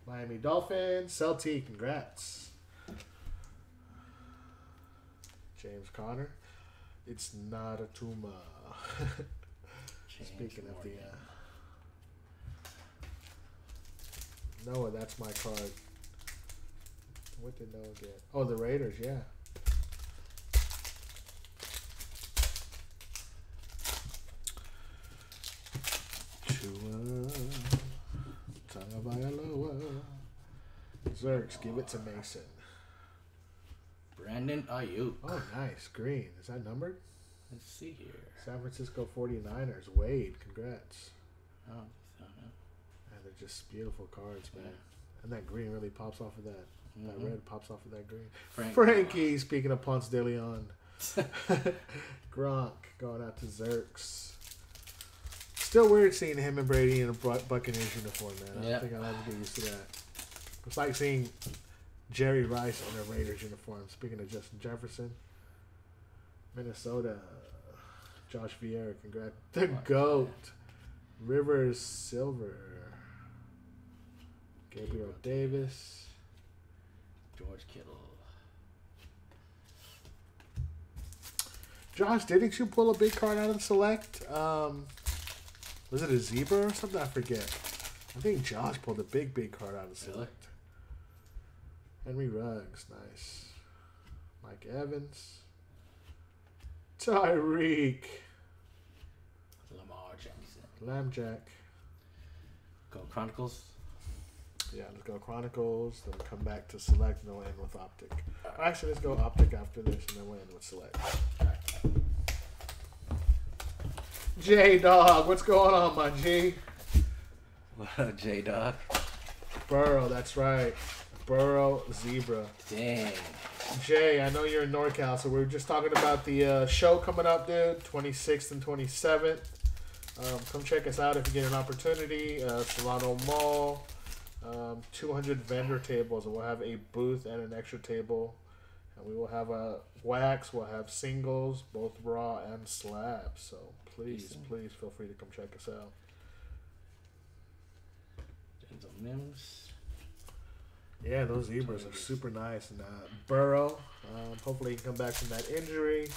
Miami Dolphins, Celtic, congrats. James Conner, it's not a tumor. Speaking of the Noah, that's my card. What did Noah get? Oh, the Raiders, yeah. Zerks, give it to Mason. Brandon Ayuk. Oh, nice. Green. Is that numbered? Let's see here. San Francisco 49ers. Wade, congrats. Oh, and they're just beautiful cards, man. And that green really pops off of that. That red pops off of that green. Frankie, speaking of Ponce de Leon. Gronk going out to Zerks. Still weird seeing him and Brady in a Buccaneers uniform, man. I don't think I'll ever get used to that. It's like seeing Jerry Rice in a Raiders uniform. Speaking of Justin Jefferson. Minnesota. Josh Vieira, congrats. The GOAT. Rivers Silver. Gabriel Davis. George Kittle. Josh, didn't you pull a big card out of the select? Was it a zebra or something? I forget. I think Josh pulled a big card out of the select. Henry Ruggs, nice. Mike Evans. Tyreek. Lamar Jackson. Lambjack. Go Chronicles. Yeah, let's go Chronicles. Then we'll come back to select and then we'll end with Optic. Actually, let's go Optic after this and then we'll end with select. J-Dog, what's going on, my G? What up, J-Dog? Burrow, that's right. Burrow Zebra. Dang. Jay, I know you're in NorCal, so we were just talking about the show coming up, dude, 26th and 27th. Come check us out if you get an opportunity. Toronto Mall, 200 vendor tables, and we'll have a booth and an extra table And we will have a wax. We'll have singles, both raw and slabs. So please feel free to come check us out. Mims. Yeah, those zebras are super nice. And Burrow, hopefully he can come back from that injury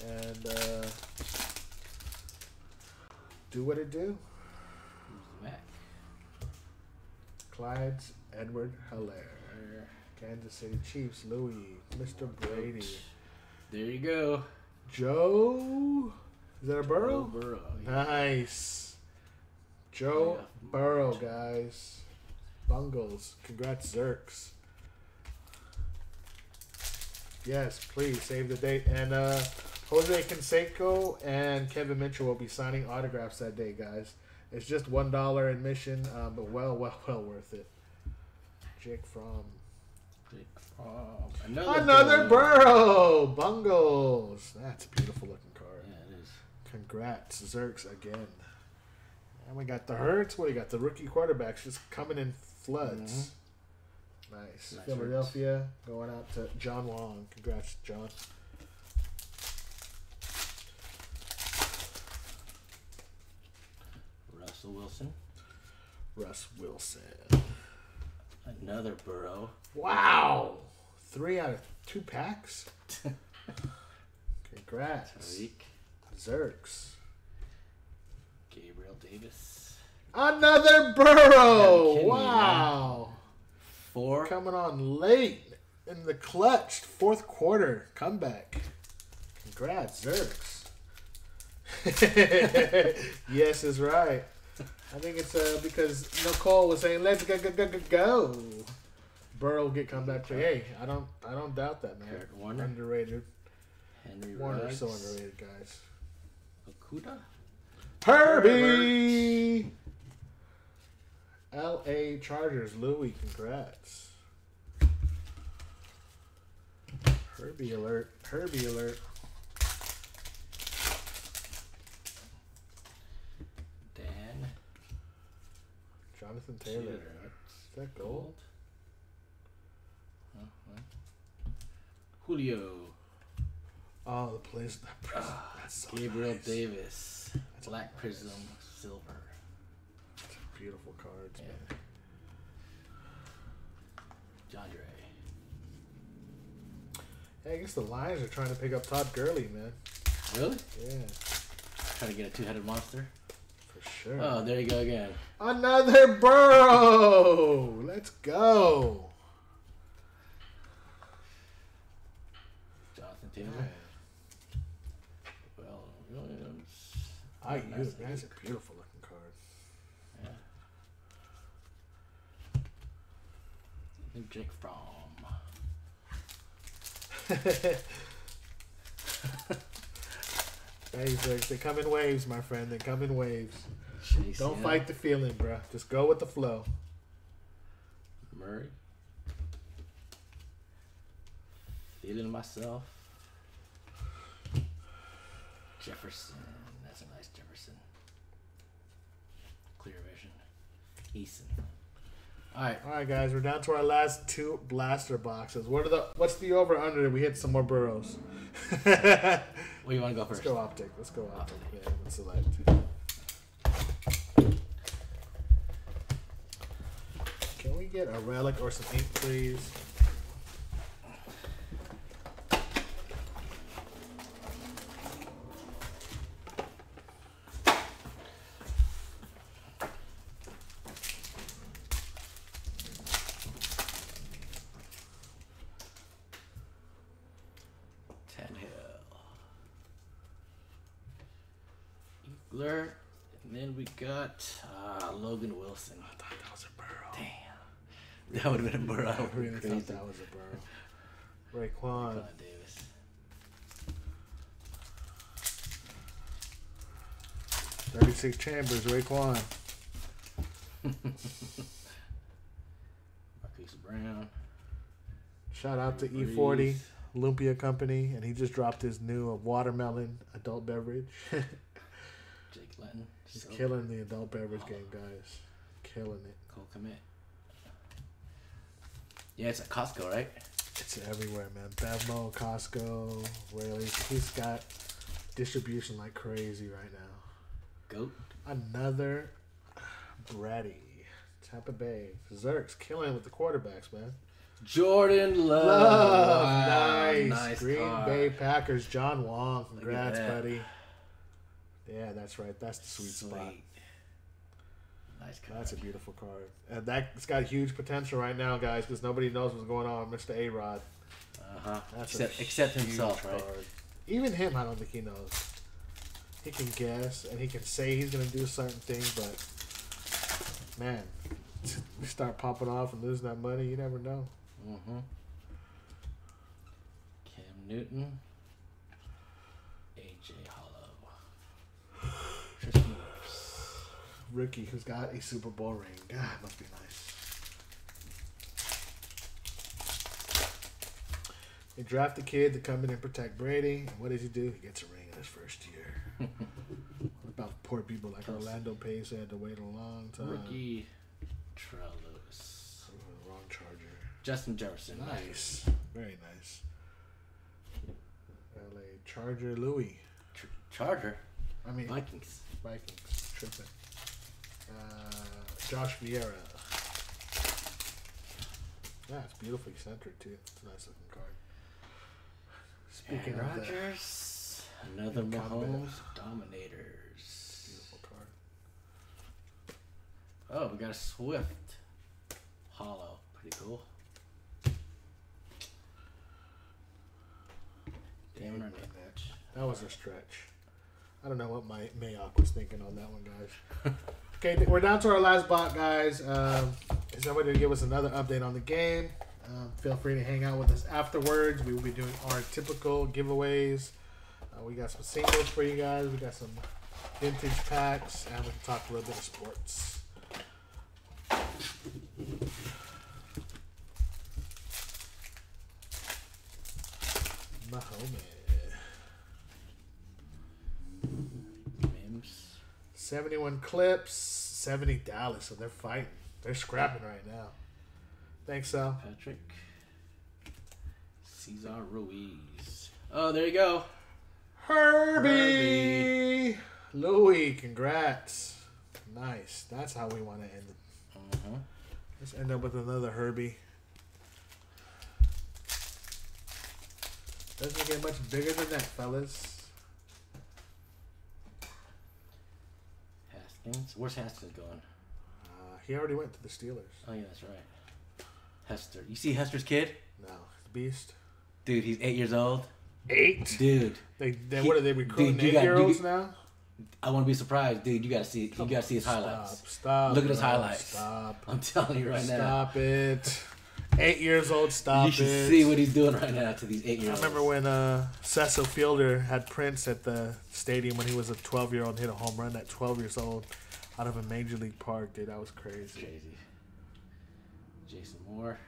and do what it do. Who's back? Clyde's Edward Hilaire. Kansas City Chiefs, Louis, Mr. Brady. There you go. Joe, is that a Burrow? Burrow. Yeah. Nice. Joe Burrow, guys. Bungles. Congrats, Zerks. Yes, please save the date. And Jose Canseco and Kevin Mitchell will be signing autographs that day, guys. It's just $1 admission, but well worth it. Jake Fromm. Another Burrow. Bungles. That's a beautiful looking card. Yeah, it is. Congrats, Zerks again. And we got the Hurts. What do you got? The rookie quarterbacks just coming in floods. Nice. Philadelphia going out to John Wong. Congrats, John. Russ Wilson. Another Burrow. Wow. 3 out of 2 packs. Congrats. Tariq. Zerks. Gabriel Davis. Another Burrow. Wow. 4. Coming on late in the clutch. 4th quarter comeback. Congrats, Zerks. Yes is right. I think it's because Nicole was saying, "Let's go." Burrow will get comeback play. Hey, I don't doubt that, man. Warner. Underrated. Henry Warner's Ruggs. so underrated, guys. Okuda. Herbie. L.A. Chargers. Louis, congrats. Herbie alert. Herbie alert. Dan. Jonathan Taylor. Is that gold? Julio. Oh, the place. That's so Gabriel nice. Davis. Black Prism Silver. Beautiful cards, Yeah. man. John Dre. Hey, I guess the Lions are trying to pick up Todd Gurley, man. Really? Yeah, Trying to get a 2-headed monster. for sure. Oh, there you go again. Another Burrow. Let's go. Jonathan Taylor. Yeah. Well, Williams. That's a beautiful looking card. Yeah. I think Jake Fromm. Hey, they come in waves, my friend. They come in waves. Chase, Don't fight the feeling, bro. Just go with the flow. Murray. Feeling myself. Jefferson. That's a nice Jefferson. Clear vision. Eason. All right, guys. We're down to our last 2 blaster boxes. What's the over under that we hit some more Burrows? Where you want to go first? Let's go Optic. Yeah, let's select. Can we get a relic or some ink, please? And then we got Logan Wilson. I thought that was a Burrow. Damn. That would have been a Burrow. I really thought that was a Burrow. Raekwon. Davis. 36 Chambers, Raekwon. Marquise Brown. Shout out to Breeze. E40 Lumpia Company, and he just dropped his new watermelon adult beverage. Jake Lenton. He's killing the adult beverage game, guys. Killing it. Cole Kmet. Yeah, it's at Costco, right? It's everywhere, man. Bevmo, Costco, Rayleigh. He's got distribution like crazy right now. Goat. Another Brady. Tampa Bay. Zerks killing with the quarterbacks, man. Jordan Love. Wow, nice. Green card. Bay Packers. John Wong. Congrats, buddy. Yeah, that's right. That's the sweet spot. Nice card. That's a beautiful card. And that's got huge potential right now, guys, because nobody knows what's going on with Mr. A-Rod. Except himself, right? Even him, I don't think he knows. He can guess, and he can say he's going to do certain things, but, man, we start popping off and losing that money, you never know. Mm-hmm. Cam Newton. A.J. Hollow. Tristan Wirfs. Rookie who's got a Super Bowl ring. God, must be nice. They draft the kid to come in and protect Brady. And what does he do? He gets a ring in his first year. What about poor people like Orlando Pace who had to wait a long time? Rookie Terrell Lewis. Wrong Charger. Justin Jefferson. Nice. Very nice. LA Charger Louis. Charger? I mean, Vikings. Tripping. Josh Vieira. Yeah, it's beautifully centered too. It's a nice looking card. Speaking Aaron of Rodgers, another Mahomes Dominators. Beautiful card. Oh, we got a Swift Hollow. Pretty cool. Damn it, that was a stretch. I don't know what my Mayock was thinking on that one, guys. Okay, we're down to our last bot, guys. Is somebody to give us another update on the game? Feel free to hang out with us afterwards. We will be doing our typical giveaways. We got some singles for you guys. We got some vintage packs, and we can talk a little bit of sports. Mahomes. 71 clips, 70 Dallas, so they're fighting. They're scrapping right now. Thanks, Sal. Patrick. Cesar Ruiz. Oh, there you go. Herbie. Louis, congrats. Nice. That's how we want to end it. Let's end up with another Herbie. Doesn't get much bigger than that, fellas. Where's Haskins going? He already went to the Steelers. Oh, yeah, that's right. Hester. You see Hester's kid? No. Beast. Dude, he's 8 years old. 8? Dude. What are they recruiting 8-year-olds now? I wouldn't be surprised, dude. You gotta see. You gotta see his highlights. Stop. Look at his highlights. Stop. I'm telling you right now. Stop it. 8 years old. Stop it. You should see what he's doing right now to these 8-year-olds. I remember when Cecil Fielder had Prince at the stadium when he was a 12-year-old, hit a home run at 12 years old out of a major league park. Dude, that was crazy. Jason Moore.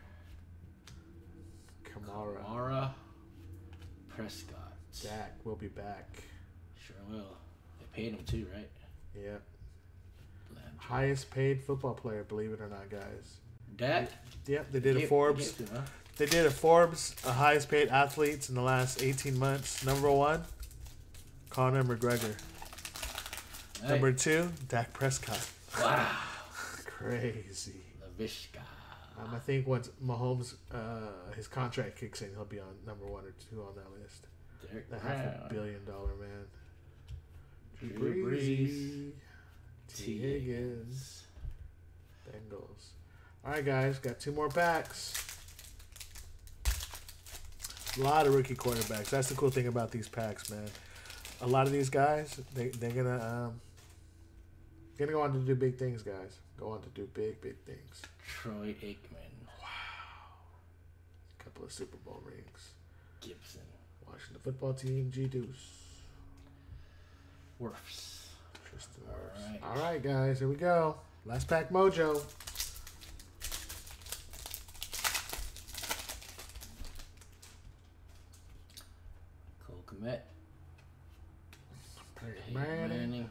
Kamara. Prescott. Dak will be back. Sure will. They paid him too, right? Yeah. Highest paid football player, believe it or not, guys. Dak? Yep, they did a Forbes. They did a Forbes, highest paid athletes in the last 18 months. Number 1, Conor McGregor. Hey. Number 2, Dak Prescott. Wow. Crazy. LaVishka. I think once Mahomes, his contract kicks in, he'll be on number 1 or 2 on that list. Derek the Brown. $500 million man. Drew Brees. T. Higgins. Bengals. All right, guys. Got 2 more packs. A lot of rookie quarterbacks. That's the cool thing about these packs, man. A lot of these guys, they're gonna go on to do big things, guys. Go on to do big things. Troy Aikman. Wow. A couple of Super Bowl rings. Gibson. Washington football team. G Deuce. Wirfs. Tristan Wirfs. All right, guys. Here we go. Last pack mojo. Cole Kmet. Manning.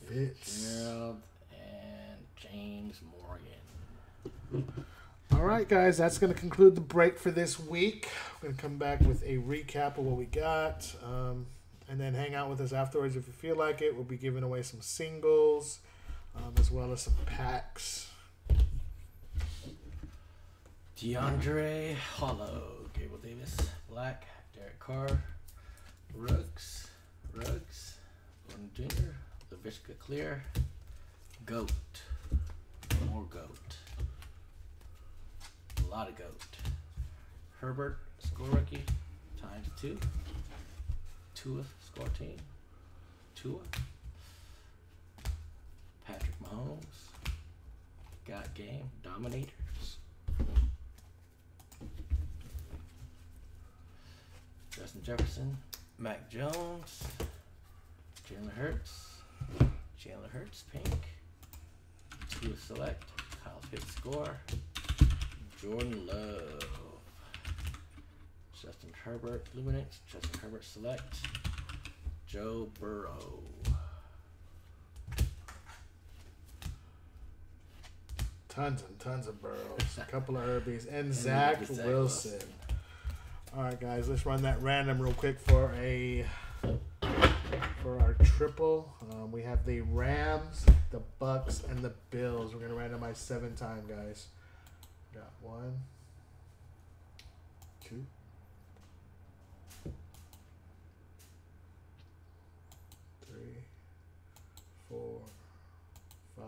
Fitz. Gerald and James Morgan. All All right, guys, that's going to conclude the break for this week. We're going to come back with a recap of what we got, and then hang out with us afterwards if you feel like it. We'll be giving away some singles, as well as some packs. DeAndre Hollow, Gable Davis, Black, Derek Carr, Ruggs, Gordon Jr., LaVishka Clear, Goat, more Goat, a lot of Goat, Herbert, score rookie, ×2, Tua, score team, Tua, Patrick Mahomes, got game, Dominators, Justin Jefferson, Mac Jones, Jalen Hurts, pink, Tua select, Kyle Pitts score, Jordan Love, Justin Herbert Luminance, Justin Herbert select, Joe Burrow. Tons and tons of Burrows, a couple of Herbies, and Zach Wilson. All right, guys, let's run that random real quick for our triple. We have the Rams, the Bucks, and the Bills. We're gonna randomize 7 times, guys. Got 1, 2, 3, 4, 5,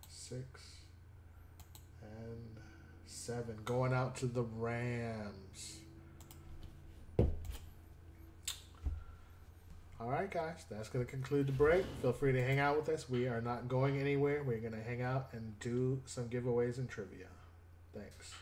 6, and 7. Going out to the Rams. All right, guys, that's going to conclude the break. Feel free to hang out with us. We are not going anywhere. We're going to hang out and do some giveaways and trivia. Thanks.